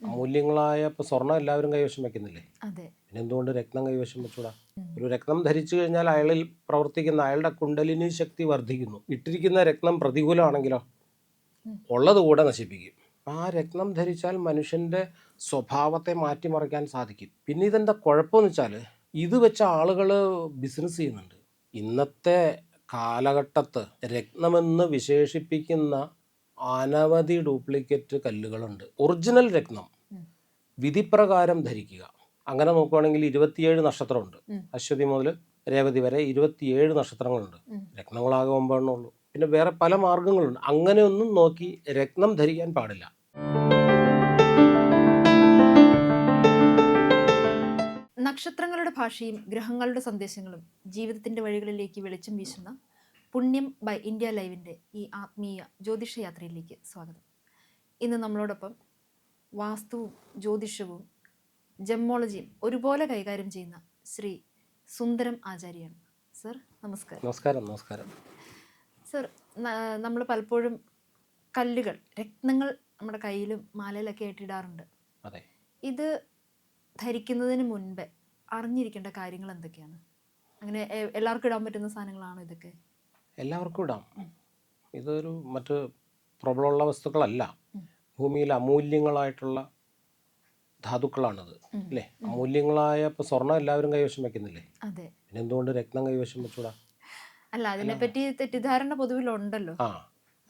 അമൂല്യങ്ങളായ ഇപ്പോൾ സ്വർണ്ണം എല്ലാവരും കൈവശം വെക്കുന്നില്ലേ? അതെ. പിന്നെ എന്തുകൊണ്ട് രത്നം കൈവശം വെച്ചൂടാ? ഒരു രത്നം ധരിച്ചു കഴിഞ്ഞാൽ അയാളിൽ പ്രവർത്തിക്കുന്ന അയാളുടെ കുണ്ടലിനി ശക്തി വർദ്ധിക്കുന്നു. ഇട്ടിരിക്കുന്ന രത്നം പ്രതികൂലമാണെങ്കിലോ ഉള്ളത് കൂടെ നശിപ്പിക്കും. ആ രത്നം ധരിച്ചാൽ മനുഷ്യൻ്റെ സ്വഭാവത്തെ മാറ്റിമറിക്കാൻ സാധിക്കും. പിന്നെ ഇതെന്താ കുഴപ്പമെന്ന് വെച്ചാൽ ഇത് വെച്ച ആളുകൾ ബിസിനസ് ചെയ്യുന്നുണ്ട്. ഇന്നത്തെ കാലഘട്ടത്ത് രത്നമെന്ന് വിശേഷിപ്പിക്കുന്ന അനവധി ഡ്യൂപ്ലിക്കേറ്റ് കല്ലുകളുണ്ട്. ഒറിജിനൽ രത്നം വിധിപ്രകാരം ധരിക്കുക. അങ്ങനെ നോക്കുകയാണെങ്കിൽ 27 നക്ഷത്രമുണ്ട്. അശ്വതി മുതൽ രേവതി വരെ 27 നക്ഷത്രങ്ങളുണ്ട്. രത്നങ്ങളാകെ 9 ഉള്ളൂ. പിന്നെ വേറെ പല മാർഗങ്ങളുണ്ട്. അങ്ങനെയൊന്നും നോക്കി രത്നം ധരിക്കാൻ പാടില്ല. നക്ഷത്രങ്ങളുടെ ഭാഷയും ഗ്രഹങ്ങളുടെ സന്ദേശങ്ങളും ജീവിതത്തിന്റെ വഴികളിലേക്ക് വെളിച്ചം വീശുന്ന പുണ്യം ബൈ ഇന്ത്യ ലൈവിന്റെ ഈ ആത്മീയ ജ്യോതിഷ യാത്രയിലേക്ക് സ്വാഗതം. ഇന്ന് നമ്മളോടൊപ്പം വാസ്തുവും ജ്യോതിഷവും ജമ്മോളജിയും ഒരുപോലെ കൈകാര്യം ചെയ്യുന്ന ശ്രീ സുന്ദരം ആചാര്യാണ്. സർ നമസ്കാരം. നമസ്കാരം. നമസ്കാരം. സർ, നമ്മൾ പലപ്പോഴും കല്ലുകൾ, രത്നങ്ങൾ നമ്മുടെ കയ്യിലും മാലയിലൊക്കെ ആയിട്ടിടാറുണ്ട്. അതെ. ഇത് ധരിക്കുന്നതിന് മുൻപ് അറിഞ്ഞിരിക്കേണ്ട കാര്യങ്ങൾ എന്തൊക്കെയാണ്? അങ്ങനെ എല്ലാവർക്കും ഇടാൻ പറ്റുന്ന സാധനങ്ങളാണോ ഇതൊക്കെ? എല്ലാവർക്കും ഇടാം. ഇതൊരു മറ്റ് പ്രോബ്ലമുള്ള വസ്തുക്കളല്ല. ഭൂമിയിൽ അമൂല്യങ്ങളായിട്ടുള്ള ധാതുക്കളാണിത്, അല്ലേ? അമൂല്യങ്ങളായ ഇപ്പോൾ സ്വർണ്ണം എല്ലാവരും കൈവശം വെക്കുന്നില്ലേ? അതെ. പിന്നെ എന്തുകൊണ്ട് രത്നം കൈവശം വെച്ചൂടാ? അല്ല, അതിനെപ്പറ്റി തെറ്റിദ്ധാരണ പൊതുവിലുണ്ടല്ലോ. ആ,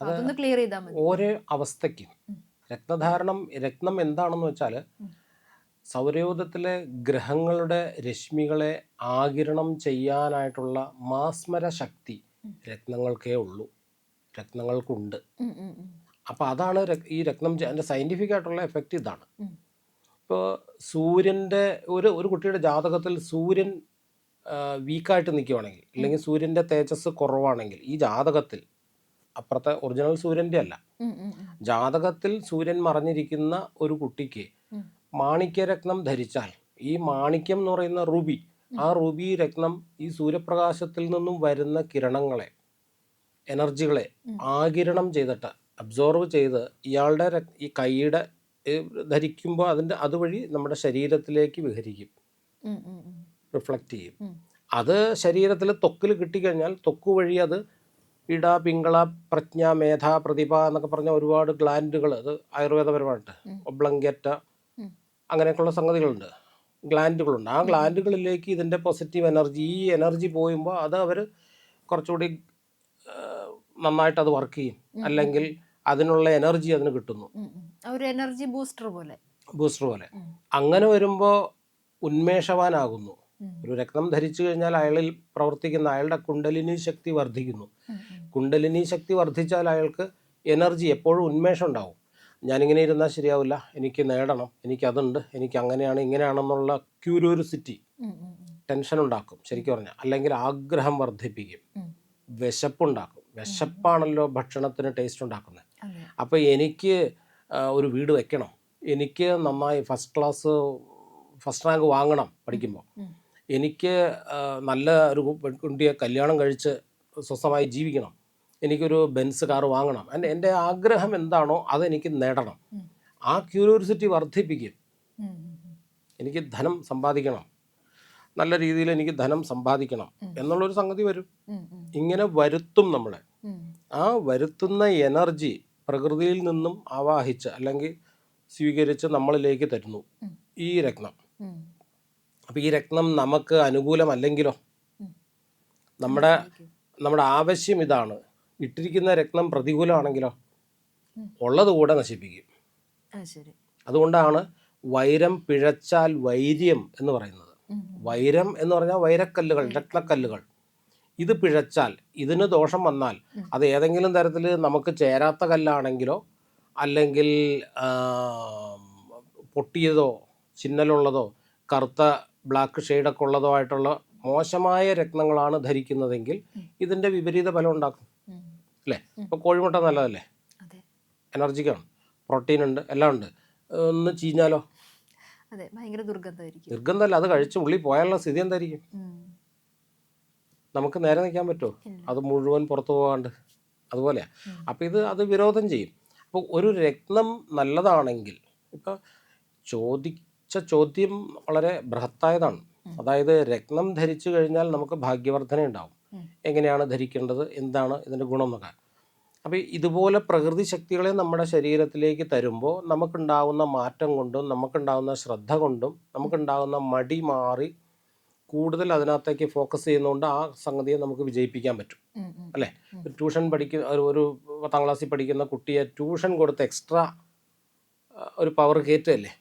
അതൊന്ന് ക്ലിയർ ചെയ്താൽ മതി. ഓരോ അവസ്ഥയ്ക്കും രത്നം എന്താണെന്ന് വെച്ചാൽ സൗരയൂഥത്തിലെ ഗ്രഹങ്ങളുടെ രശ്മികളെ ആഗിരണം ചെയ്യാനായിട്ടുള്ള മാസ്മര ശക്തി രത്നങ്ങൾക്കേ ഉള്ളൂ, രത്നങ്ങൾക്കുണ്ട്. അപ്പോൾ അതാണ് ഈ രത്നം അതിൻ്റെ സയൻറ്റിഫിക് ആയിട്ടുള്ള എഫക്റ്റ് ഇതാണ്. ഇപ്പോൾ സൂര്യൻ്റെ ഒരു കുട്ടിയുടെ ജാതകത്തിൽ സൂര്യൻ വീക്കായിട്ട് നിൽക്കുവാണെങ്കിൽ, അല്ലെങ്കിൽ സൂര്യൻ്റെ തേജസ് കുറവാണെങ്കിൽ, ഈ ജാതകത്തിൽ, അപ്പുറത്തെ ഒറിജിനൽ സൂര്യൻ്റെ അല്ല, ജാതകത്തിൽ സൂര്യൻ മറഞ്ഞിരിക്കുന്ന ഒരു കുട്ടിക്ക് മാണിക്യരത്നം ധരിച്ചാൽ, ഈ മാണിക്യം എന്ന് പറയുന്ന റൂബി, ആ റൂബി രത്നം ഈ സൂര്യപ്രകാശത്തിൽ നിന്നും വരുന്ന കിരണങ്ങളെ, എനർജികളെ ആഗിരണം ചെയ്തിട്ട്, അബ്സോർവ് ചെയ്ത് ഇയാളുടെ ഈ കൈയുടെ ധരിക്കുമ്പോൾ അതുവഴി നമ്മുടെ ശരീരത്തിലേക്ക് വിഹരിക്കും, റിഫ്ലക്റ്റ് ചെയ്യും. അത് ശരീരത്തിൽ ത്വക്കിൽ കിട്ടിക്കഴിഞ്ഞാൽ ത്വക്ക് വഴി അത് ഇട, പിങ്കള, പ്രജ്ഞ, മേധ, പ്രതിഭ എന്നൊക്കെ പറഞ്ഞ ഒരുപാട് ഗ്ലാൻഡുകൾ, അത് ആയുർവേദപരമായിട്ട് ഒബ്ലങ്കേറ്റ അങ്ങനെയൊക്കെയുള്ള സംഗതികളുണ്ട്, ഗ്ലാൻഡുകളുണ്ട്. ആ ഗ്ലാൻഡുകളിലേക്ക് ഇതിൻ്റെ പോസിറ്റീവ് എനർജി, ഈ എനർജി പോയുമ്പോൾ അത് അവർ കുറച്ചുകൂടി നന്നായിട്ട് അത് വർക്ക് ചെയ്യും, അല്ലെങ്കിൽ അതിനുള്ള എനർജി അതിന് കിട്ടുന്നു, ഒരു എനർജി ബൂസ്റ്റർ പോലെ. അങ്ങനെ വരുമ്പോൾ ഉന്മേഷവാനാകുന്നു. ഒരു രത്നം ധരിച്ചു കഴിഞ്ഞാൽ അയാളിൽ പ്രവർത്തിക്കുന്ന അയാളുടെ കുണ്ടലിനി ശക്തി വർദ്ധിക്കുന്നു. കുണ്ടലിനി ശക്തി വർദ്ധിച്ചാൽ അയാൾക്ക് എനർജി, എപ്പോഴും ഉന്മേഷം ഉണ്ടാവും. ഞാനിങ്ങനെ ഇരുന്നാൽ ശരിയാവില്ല, എനിക്ക് നേടണം, എനിക്കതുണ്ട്, എനിക്ക് അങ്ങനെയാണ് ഇങ്ങനെയാണെന്നുള്ള ക്യൂരിയോസിറ്റി, ടെൻഷൻ ഉണ്ടാക്കും ശരിക്കും പറഞ്ഞാൽ. അല്ലെങ്കിൽ ആഗ്രഹം വർദ്ധിപ്പിക്കും, വിശപ്പുണ്ടാക്കും. വിശപ്പാണല്ലോ ഭക്ഷണത്തിന് ടേസ്റ്റ് ഉണ്ടാക്കുന്നത്. അപ്പോൾ എനിക്ക് ഒരു വീട് വെക്കണം, എനിക്ക് നന്നായി ഫസ്റ്റ് റാങ്ക് വാങ്ങണം പഠിക്കുമ്പോൾ, എനിക്ക് നല്ല ഒരു കുട്ടിയെ കല്യാണം കഴിച്ച് സ്വസ്ഥമായി ജീവിക്കണം, എനിക്കൊരു ബെൻസ് കാർ വാങ്ങണം, എൻ്റെ ആഗ്രഹം എന്താണോ അതെനിക്ക് നേടണം. ആ ക്യൂരിയോസിറ്റി വർദ്ധിപ്പിക്കും. എനിക്ക് ധനം സമ്പാദിക്കണം, നല്ല രീതിയിൽ എനിക്ക് ധനം സമ്പാദിക്കണം എന്നുള്ളൊരു സംഗതി വരും. ഇങ്ങനെ വരുത്തും നമ്മളെ. ആ വരുത്തുന്ന എനർജി പ്രകൃതിയിൽ നിന്നും ആവാഹിച്ച് അല്ലെങ്കിൽ സ്വീകരിച്ച് നമ്മളിലേക്ക് തരുന്നു ഈ രത്നം. അപ്പോൾ ഈ രത്നം നമുക്ക് അനുകൂലമല്ലെങ്കിലോ? നമ്മുടെ ആവശ്യം ഇതാണ്, ഇട്ടിരിക്കുന്ന രത്നം പ്രതികൂലമാണെങ്കിലോ ഉള്ളത് കൂടെ നശിപ്പിക്കും. അതുകൊണ്ടാണ് വൈരം പിഴച്ചാൽ വൈര്യം എന്ന് പറയുന്നത്. വൈരം എന്ന് പറഞ്ഞാൽ വൈരക്കല്ലുകൾ, രത്നക്കല്ലുകൾ. ഇത് പിഴച്ചാൽ, ഇതിന് ദോഷം വന്നാൽ, അത് ഏതെങ്കിലും തരത്തിൽ നമുക്ക് ചേരാത്ത കല്ലാണെങ്കിലോ, അല്ലെങ്കിൽ പൊട്ടിയതോ ചിന്നലുള്ളതോ കറുത്ത ബ്ലാക്ക് ഷെയ്ഡൊക്കെ ഉള്ളതോ ആയിട്ടുള്ള മോശമായ രത്നങ്ങളാണ് ധരിക്കുന്നതെങ്കിൽ ഇതിൻ്റെ വിപരീത ഫലം ഉണ്ടാക്കും, അല്ലേ? ഇപ്പോൾ കോഴിമുട്ട നല്ലതല്ലേ, എനർജിക്കാണ്, പ്രോട്ടീൻ ഉണ്ട്, എല്ലാം ഉണ്ട്. ഒന്ന് ചീഞ്ഞാലോ? ഭയങ്കര ദുർഗന്ധമല്ല, അത് കഴിച്ച് ഉള്ളിൽ പോയാലുള്ള സ്ഥിതി എന്തായിരിക്കും? നമുക്ക് നേരെ നിൽക്കാൻ പറ്റുമോ അത് മുഴുവൻ പുറത്തു പോകാണ്ട്? അതുപോലെയാണ്. അപ്പോൾ അത് വിരോധം ചെയ്യും. അപ്പോൾ ഒരു രത്നം നല്ലതാണെങ്കിൽ, ഇപ്പോൾ ചോദിച്ച ചോദ്യം വളരെ ബൃഹത്തായതാണ്. അതായത് രത്നം ധരിച്ചു കഴിഞ്ഞാൽ നമുക്ക് ഭാഗ്യവർദ്ധന ഉണ്ടാവും. എങ്ങനെയാണ് ധരിക്കേണ്ടത്, എന്താണ് ഇതിൻ്റെ ഗുണം എന്നൊക്കെ. അപ്പോൾ ഇതുപോലെ പ്രകൃതി ശക്തികളെ നമ്മുടെ ശരീരത്തിലേക്ക് തരുമ്പോൾ നമുക്കുണ്ടാകുന്ന മാറ്റം കൊണ്ടും നമുക്കുണ്ടാകുന്ന ശ്രദ്ധ കൊണ്ടും നമുക്കുണ്ടാകുന്ന മടി മാറി കൂടുതൽ അതിനകത്തേക്ക് ഫോക്കസ് ചെയ്യുന്നതുകൊണ്ട് ആ സംഗതിയെ നമുക്ക് വിജയിപ്പിക്കാൻ പറ്റും. അല്ലേ? ട്യൂഷൻ ഒരു 10ാം ക്ലാസ്സിൽ പഠിക്കുന്ന കുട്ടിയെ ട്യൂഷൻ കൊടുത്ത് എക്സ്ട്രാ ഒരു പവർ കയറ്റല്ലേ.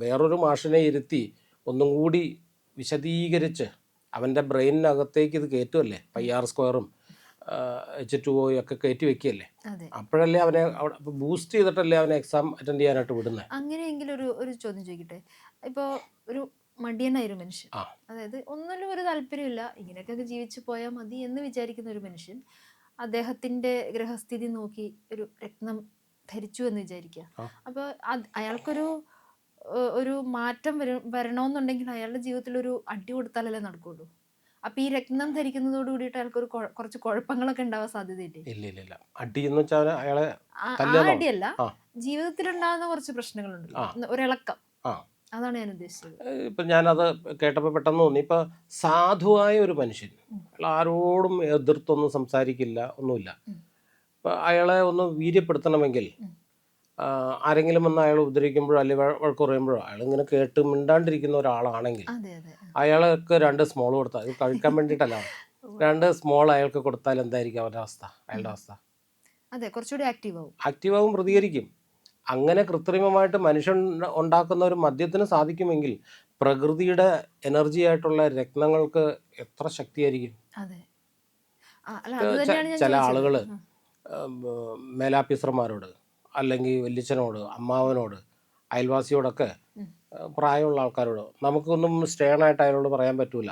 വേറൊരു മാഷിനെ ഇരുത്തി ഒന്നും കൂടി വിശദീകരിച്ച് അവൻ്റെ ബ്രെയിനിനകത്തേക്ക് ഇത് കയറ്റുമല്ലേ. πr² H2O ഒക്കെ കയറ്റി വെക്കുകയല്ലേ. അപ്പോഴല്ലേ അവനെ അവിടെ ബൂസ്റ്റ് ചെയ്തിട്ടല്ലേ അവനെ എക്സാം അറ്റൻഡ് ചെയ്യാനായിട്ട് വിടുന്നത്. അങ്ങനെയെങ്കിലും ഒരു ചോദ്യം ചോദിക്കട്ടെ. ഇപ്പോൾ ഒരു മടിയനായൊരു മനുഷ്യൻ, അതായത് ഒന്നിലും ഒരു താല്പര്യമില്ല, ഇങ്ങനെയൊക്കെ ജീവിച്ചു പോയാൽ മതി എന്ന് വിചാരിക്കുന്ന ഒരു മനുഷ്യൻ അദ്ദേഹത്തിന്റെ ഗ്രഹസ്ഥിതി നോക്കി ഒരു രത്നം ധരിച്ചു എന്ന് വിചാരിക്കുക. അപ്പോൾ അയാൾക്കൊരു മാറ്റം വരണമെന്നുണ്ടെങ്കിൽ അയാളുടെ ജീവിതത്തിൽ ഒരു അടി കൊടുത്താലല്ലേ നടക്കുള്ളൂ. അപ്പൊ ഈ രത്നം ധരിക്കുന്നതോട് കൂടിയിട്ട് അയാൾക്കൊരു കുറച്ച് കുഴപ്പങ്ങളൊക്കെ ഉണ്ടാവാൻ സാധ്യതയില്ലേ? ഇല്ല. അടി എന്ന് വെച്ചാൽ അയാളെ അടിയല്ല, ജീവിതത്തിൽ ഉണ്ടാകുന്ന കുറച്ച് പ്രശ്നങ്ങളുണ്ട്, ഒരിളക്കം. അതാണ് ഞാൻ ഉദ്ദേശിച്ചത്. ഇപ്പം ഞാനത് കേട്ടപ്പോൾ പെട്ടെന്ന് തോന്നി. ഇപ്പം സാധുവായ ഒരു മനുഷ്യൻ ആരോടും എതിർത്തൊന്നും സംസാരിക്കില്ല, ഒന്നുമില്ല. ഇപ്പം അയാളെ ഒന്ന് വീര്യപ്പെടുത്തണമെങ്കിൽ ആരെങ്കിലും വന്ന് അയാൾ ഉപദ്രവിക്കുമ്പോഴോ അല്ലെങ്കിൽ വഴക്ക് പറയുമ്പോഴോ അയാൾ ഇങ്ങനെ കേട്ട് മിണ്ടാണ്ടിരിക്കുന്ന ഒരാളാണെങ്കിൽ അയാൾക്ക് 2 സ്മോൾ കൊടുത്താൽ, അത് കഴിക്കാൻ വേണ്ടിയിട്ടല്ല, 2 സ്മോൾ അയാൾക്ക് കൊടുത്താൽ എന്തായിരിക്കും അവരുടെ അവസ്ഥ, അയാളുടെ അവസ്ഥ? അതെ, കുറച്ചുകൂടി ആക്റ്റീവാകും, പ്രതികരിക്കും. അങ്ങനെ കൃത്രിമമായിട്ട് മനുഷ്യൻ ഉണ്ടാക്കുന്ന ഒരു മദ്യത്തിന് സാധിക്കുമെങ്കിൽ പ്രകൃതിയുടെ എനർജി ആയിട്ടുള്ള രത്നങ്ങൾക്ക് എത്ര ശക്തിയായിരിക്കും. ചില ആളുകൾ മേലാഫീസർമാരോട് അല്ലെങ്കിൽ വല്യച്ഛനോട്, അമ്മാവനോട്, അയൽവാസിയോടൊക്കെ, പ്രായമുള്ള ആൾക്കാരോട് നമുക്കൊന്നും സ്റ്റേണായിട്ട് അയാളോട് പറയാൻ പറ്റൂല.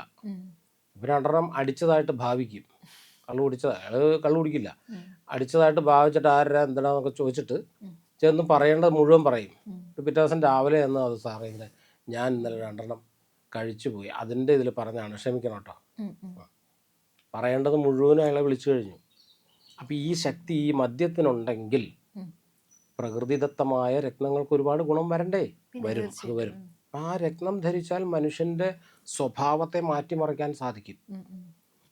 ഇവർ 2 അടിച്ചതായിട്ട് ഭാവിക്കും. അയാൾ കള്ളു കുടിക്കില്ല, അടിച്ചതായിട്ട് ഭാവിച്ചിട്ട് എന്താണെന്നൊക്കെ ചോദിച്ചിട്ട് ചെന്ന് പറയേണ്ടത് മുഴുവൻ പറയും. പിറ്റേ ദിവസം രാവിലെ എന്ന് അത് സാറേ ഇങ്ങനെ ഞാൻ ഇന്നലെ 2 കഴിച്ചു പോയി, അതിൻ്റെ ഇതിൽ പറഞ്ഞാണ്, ക്ഷമിക്കണം കേട്ടോ. പറയേണ്ടത് മുഴുവനും അയാളെ വിളിച്ചു കഴിഞ്ഞു. അപ്പം ഈ ശക്തി ഈ മദ്യത്തിനുണ്ടെങ്കിൽ പ്രകൃതിദത്തമായ രത്നങ്ങൾക്ക് ഒരുപാട് ഗുണം വരണ്ടേ? വരും, അത് വരും. ആ രത്നം ധരിച്ചാൽ മനുഷ്യൻ്റെ സ്വഭാവത്തെ മാറ്റിമറിക്കാൻ സാധിക്കും.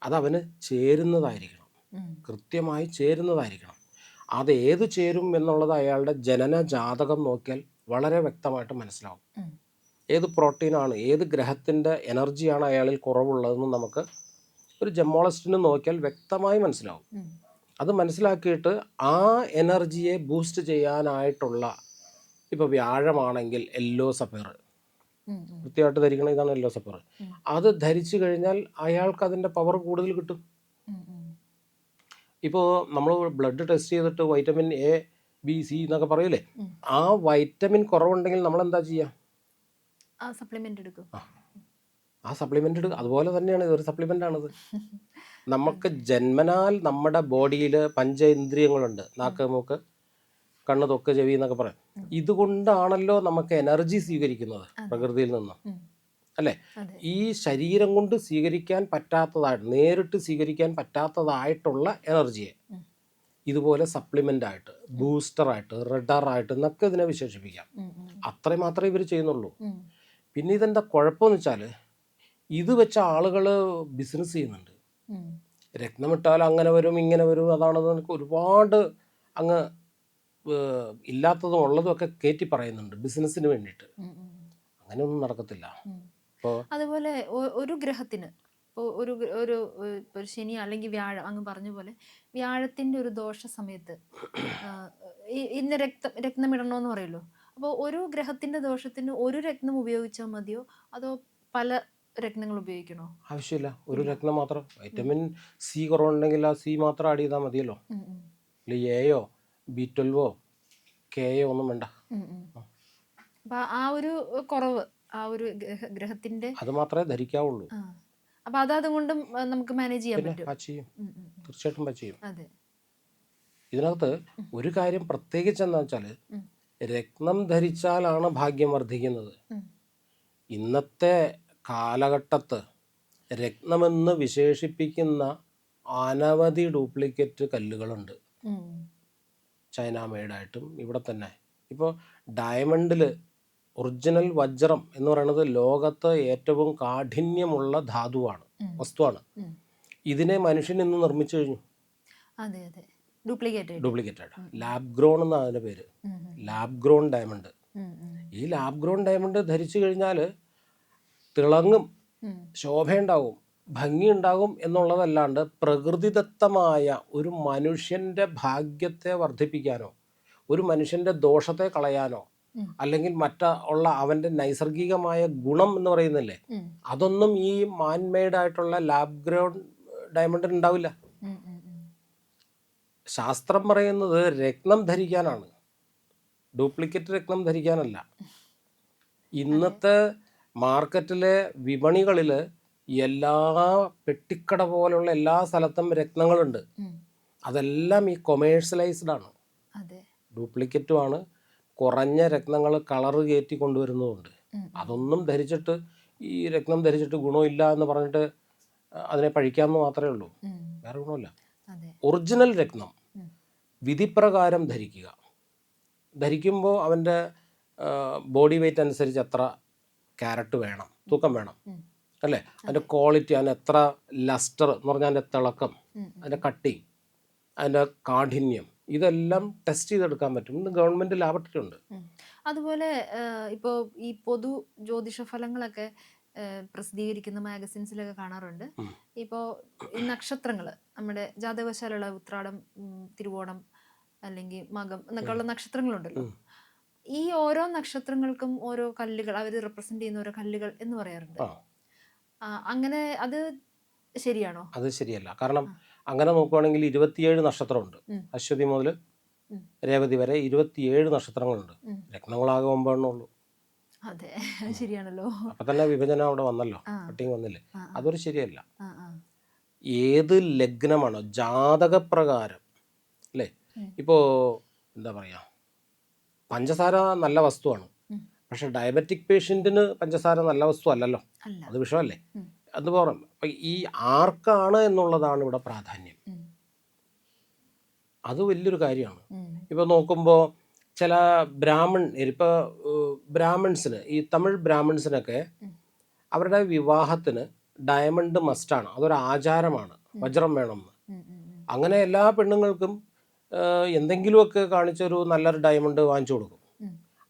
അതവന് ചേരുന്നതായിരിക്കണം, കൃത്യമായി ചേരുന്നതായിരിക്കണം. അത് ഏത് ചേരും എന്നുള്ളത് അയാളുടെ ജനന ജാതകം നോക്കിയാൽ വളരെ വ്യക്തമായിട്ട് മനസ്സിലാവും. ഏത് പ്രോട്ടീനാണ്, ഏത് ഗ്രഹത്തിൻ്റെ എനർജിയാണ് അയാളിൽ കുറവുള്ളതെന്ന് നമുക്ക് ഒരു ജെമോളജിസ്റ്റിന് നോക്കിയാൽ വ്യക്തമായി മനസ്സിലാവും. അത് മനസ്സിലാക്കിയിട്ട് ആ എനർജിയെ ബൂസ്റ്റ് ചെയ്യാനായിട്ടുള്ള, ഇപ്പോൾ വ്യാഴമാണെങ്കിൽ യെല്ലോ സഫയർ കൃത്യമായിട്ട് ധരിക്കണം, ഇതാണ് യെല്ലോ സഫയർ. അത് ധരിച്ചു കഴിഞ്ഞാൽ അയാൾക്ക് അതിൻ്റെ പവർ കൂടുതൽ കിട്ടും. ഇപ്പോൾ നമ്മൾ ബ്ലഡ് ടെസ്റ്റ് ചെയ്തിട്ട് വൈറ്റമിൻ A, B, C എന്നൊക്കെ പറയില്ലേ, ആ വൈറ്റമിൻ കുറവുണ്ടെങ്കിൽ നമ്മൾ എന്താ ചെയ്യുക? സപ്ലിമെന്റ് എടുക്കും. ആ സപ്ലിമെന്റ് എടുക്കും. അതുപോലെ തന്നെയാണ് ഇതൊരു സപ്ലിമെന്റ് ആണിത്. നമുക്ക് ജന്മനാൽ നമ്മുടെ ബോഡിയിൽ 5 ഇന്ദ്രിയങ്ങളുണ്ട്, നാക്ക്, മൂക്ക്, കണ്ണ്, ത്വക്ക്, ചെവി എന്നൊക്കെ പറയും. ഇതുകൊണ്ടാണല്ലോ നമുക്ക് എനർജി സ്വീകരിക്കുന്നത് പ്രകൃതിയിൽ നിന്ന്, അല്ലേ? ഈ ശരീരം കൊണ്ട് സ്വീകരിക്കാൻ പറ്റാത്തതായിട്ട്, നേരിട്ട് സ്വീകരിക്കാൻ പറ്റാത്തതായിട്ടുള്ള എനർജിയെ ഇതുപോലെ സപ്ലിമെന്റ് ആയിട്ട്, ബൂസ്റ്ററായിട്ട്, റെഡറായിട്ട് എന്നൊക്കെ ഇതിനെ വിശേഷിപ്പിക്കാം. അത്രയും മാത്രമേ ഇവർ ചെയ്യുന്നുള്ളൂ. പിന്നെ ഇതെന്താ കുഴപ്പമെന്ന് വെച്ചാൽ ഇത് വെച്ച ആളുകൾ ബിസിനസ് ചെയ്യുന്നുണ്ട്. രത്നമിട്ടാൽ അങ്ങനെ വരും, ഇങ്ങനെ വരും, അതാണത് ഒരുപാട് അങ്ങ് ഇല്ലാത്തതും ഉള്ളതും ഒക്കെ കയറ്റി പറയുന്നുണ്ട് ബിസിനസ്സിന് വേണ്ടിയിട്ട്. അങ്ങനെയൊന്നും നടക്കത്തില്ല. അതുപോലെ ഒരു ഗ്രഹത്തിന് ഒരു ശനി അല്ലെങ്കിൽ വ്യാഴം, അങ്ങ് പറഞ്ഞ പോലെ വ്യാഴത്തിന്റെ ഒരു ദോഷ സമയത്ത് ഇന്ന് രത്നമിടണമെന്ന് പറയുമല്ലോ. അപ്പോൾ ഒരു ഗ്രഹത്തിന്റെ ദോഷത്തിന് ഒരു രത്നം ഉപയോഗിച്ചാൽ മതിയോ, അതോ പല രത്നങ്ങൾ ഉപയോഗിക്കണോ? ആവശ്യമില്ല, ഒരു രത്നം മാത്രം. വൈറ്റമിൻ C കുറവുണ്ടെങ്കിൽ ആ C മാത്രം ആഡ് ചെയ്താൽ മതിയല്ലോ. എയോ B12 K ഒന്നും വേണ്ട. അപ്പൊ ആ ഒരു കുറവ് ആ ഒരു ഗ്രഹത്തിന്റെ അത് മാത്രമേ ധരിക്കാവുള്ളൂ. അപ്പൊ അതുകൊണ്ടും നമുക്ക് മാനേജ് ചെയ്യാൻ പറ്റും. തീർച്ചയായിട്ടും ചെയ്യും. ഇതിനകത്ത് ഒരു കാര്യം പ്രത്യേകിച്ച് എന്താ വെച്ചാൽ രത്നം ധരിച്ചാലാണ് ഭാഗ്യം വർദ്ധിക്കുന്നത്. ഇന്നത്തെ കാലഘട്ടത്ത് രത്നമെന്ന് വിശേഷിപ്പിക്കുന്ന അനവധി ഡ്യൂപ്ലിക്കേറ്റ് കല്ലുകളുണ്ട്, ചൈന മെയ്ഡായിട്ടും. ഇവിടെ തന്നെ ഇപ്പോൾ ഡയമണ്ടിൽ ഒറിജിനൽ വജ്രം എന്ന് പറയുന്നത് ലോകത്ത് ഏറ്റവും കാഠിന്യമുള്ള ധാതുവാണ്, വസ്തുവാണ്. ഇതിനെ മനുഷ്യൻ ഇന്ന് നിർമ്മിച്ചു കഴിഞ്ഞു. അതെ അതെ, ഡ്യൂപ്ലിക്കേറ്റഡ്. ഡ്യൂപ്ലിക്കേറ്റഡ്. ലാബ് ഗ്രോൺ എന്നാണ് അതിൻ്റെ പേര്. Lab grown diamond. ഈ ലാബ് ഗ്രോൺ ഡയമണ്ട് ധരിച്ചു കഴിഞ്ഞാൽ തിളങ്ങും, ശോഭയുണ്ടാവും, ഭംഗിയുണ്ടാകും എന്നുള്ളതല്ലാണ്ട് പ്രകൃതിദത്തമായ ഒരു മനുഷ്യൻ്റെ ഭാഗ്യത്തെ വർദ്ധിപ്പിക്കാനോ ഒരു മനുഷ്യൻ്റെ ദോഷത്തെ കളയാനോ അല്ലെങ്കിൽ ഉള്ള അവൻ്റെ നൈസർഗികമായ ഗുണം എന്ന് പറയുന്നില്ലേ, അതൊന്നും ഈ മാൻമെയ്ഡ് ആയിട്ടുള്ള ലാബ് ഗ്രോൺ ഡയമണ്ടിന് ഉണ്ടാവില്ല. ശാസ്ത്രം പറയുന്നത് രത്നം ധരിക്കാനാണ്, ഡ്യൂപ്ലിക്കേറ്റ് രത്നം ധരിക്കാനല്ല. ഇന്നത്തെ മാർക്കറ്റിലെ വിപണികളിൽ എല്ലാ പെട്ടിക്കട പോലുള്ള എല്ലാ സ്ഥലത്തും രത്നങ്ങളുണ്ട്. അതെല്ലാം ഈ കൊമേഴ്സ്യലൈസ്ഡ് ആണ്, ഡ്യൂപ്ലിക്കേറ്റുമാണ്. കുറഞ്ഞ രത്നങ്ങൾ കളറ് കയറ്റി കൊണ്ടുവരുന്നതുകൊണ്ട് അതൊന്നും ധരിച്ചിട്ട് ഈ രത്നം ധരിച്ചിട്ട് ഗുണമില്ല എന്ന് പറഞ്ഞിട്ട് അതിനെ പഴിക്കാമെന്ന് മാത്രമേ ഉള്ളൂ, വേറെ ഗുണമില്ല. ഒറിജിനൽ രത്നം വിധിപ്രകാരം ധരിക്കുക. ധരിക്കുമ്പോൾ അവൻ്റെ ബോഡി വെയ്റ്റ് അനുസരിച്ച് എത്ര ക്യാരറ്റ് വേണം, തൂക്കം വേണം അല്ലേ, അതിൻ്റെ ക്വാളിറ്റി, അതിന് എത്ര ലസ്റ്റർ എന്ന് പറഞ്ഞാൽ അതിൻ്റെ തിളക്കം, അതിൻ്റെ കട്ടിങ്, അതിൻ്റെ കാഠിന്യം, ഇതെല്ലാം ടെസ്റ്റ് ചെയ്തെടുക്കാൻ പറ്റും. ഇന്ന് ഗവൺമെൻറ് ലാബറട്ടറി ഉണ്ട്. അതുപോലെ ഇപ്പോൾ ഈ പൊതു ജ്യോതിഷ ഫലങ്ങളൊക്കെ പ്രസിദ്ധീകരിക്കുന്ന മാഗസിൻസിലൊക്കെ കാണാറുണ്ട്. ഇപ്പോൾ ഈ നക്ഷത്രങ്ങൾ, നമ്മുടെ ജാതകവശാലുള്ള ഉത്രാടം, തിരുവോണം അല്ലെങ്കിൽ മകം എന്നൊക്കെയുള്ള നക്ഷത്രങ്ങളുണ്ടല്ലോ, ഈ ഓരോ നക്ഷത്രങ്ങൾക്കും ഓരോ കല്ലുകൾ, അവർ റെപ്രസെന്റ് ചെയ്യുന്ന ഓരോ കല്ലുകൾ എന്ന് പറയാറുണ്ട്. അങ്ങനെ അത് ശരിയാണോ? അത് ശരിയല്ല. കാരണം അങ്ങനെ നോക്കുവാണെങ്കിൽ 27 നക്ഷത്രമുണ്ട്. അശ്വതി മുതൽ രേവതി വരെ 27 നക്ഷത്രങ്ങളുണ്ട്. രത്നങ്ങളാകെ 9 എണ്ണമുള്ളൂ. അതെ, ശരിയാണല്ലോ. അപ്പൊ തന്നെ വിഭജനം അവിടെ വന്നല്ലോ, കട്ടിങ് വന്നില്ലേ, അതൊരു ശരിയല്ല. ഏത് ലഗ്നമാണോ ജാതകപ്രകാരം അല്ലേ, ഇപ്പോ എന്താ പറയാ, പഞ്ചസാര നല്ല വസ്തുവാണ്, പക്ഷെ ഡയബറ്റിക് പേഷ്യന്റിന് പഞ്ചസാര നല്ല വസ്തു അല്ലല്ലോ, അത് വിഷമല്ലേ. അതുപോലെ ഈ ആർക്കാണ് എന്നുള്ളതാണ് ഇവിടെ പ്രാധാന്യം. അത് വലിയൊരു കാര്യമാണ്. ഇപ്പോൾ നോക്കുമ്പോൾ ചില ബ്രാഹ്മിൺസിന്, ഈ തമിഴ് ബ്രാഹ്മിൺസിനൊക്കെ അവരുടെ വിവാഹത്തിന് ഡയമണ്ട് മസ്റ്റാണ്, അതൊരു ആചാരമാണ്, വജ്രം വേണമെന്ന്. അങ്ങനെ എല്ലാ പെണ്ണുങ്ങൾക്കും എന്തെങ്കിലുമൊക്കെ കാണിച്ചൊരു നല്ലൊരു ഡയമണ്ട് വാങ്ങിച്ചു കൊടുക്കും.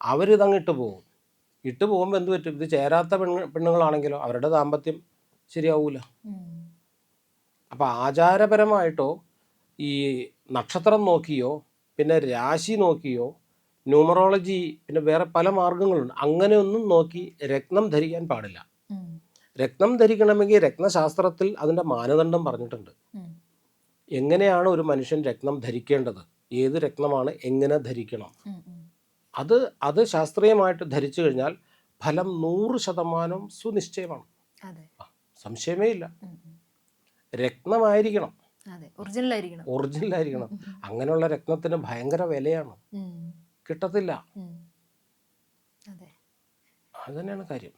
അവരിതങ്ങ് ഇട്ട് പോകുമ്പോൾ എന്ത് പറ്റും, ഇത് ചേരാത്ത പെണ്ണുങ്ങളാണെങ്കിലോ അവരുടെ ദാമ്പത്യം ശരിയാവൂല. അപ്പം ആചാരപരമായിട്ടോ ഈ നക്ഷത്രം നോക്കിയോ പിന്നെ രാശി നോക്കിയോ ന്യൂമറോളജി പിന്നെ വേറെ പല മാർഗങ്ങളുണ്ട്, അങ്ങനെയൊന്നും നോക്കി രത്നം ധരിക്കാൻ പാടില്ല. രത്നം ധരിക്കണമെങ്കിൽ രത്നശാസ്ത്രത്തിൽ അതിൻ്റെ മാനദണ്ഡം പറഞ്ഞിട്ടുണ്ട്. എങ്ങനെയാണ് ഒരു മനുഷ്യൻ രത്നം ധരിക്കേണ്ടത്, ഏത് രത്നമാണ് എങ്ങനെ ധരിക്കണം, അത് ശാസ്ത്രീയമായിട്ട് ധരിച്ചു കഴിഞ്ഞാൽ ഫലം 100% സുനിശ്ചയമാണ്, സംശയമേ ഇല്ല. രത്നമായിരിക്കണം, ഒറിജിനലായിരിക്കണം. അങ്ങനെയുള്ള രത്നത്തിന് ഭയങ്കര വിലയാണ്, കിട്ടത്തില്ല. അത് തന്നെയാണ് കാര്യം.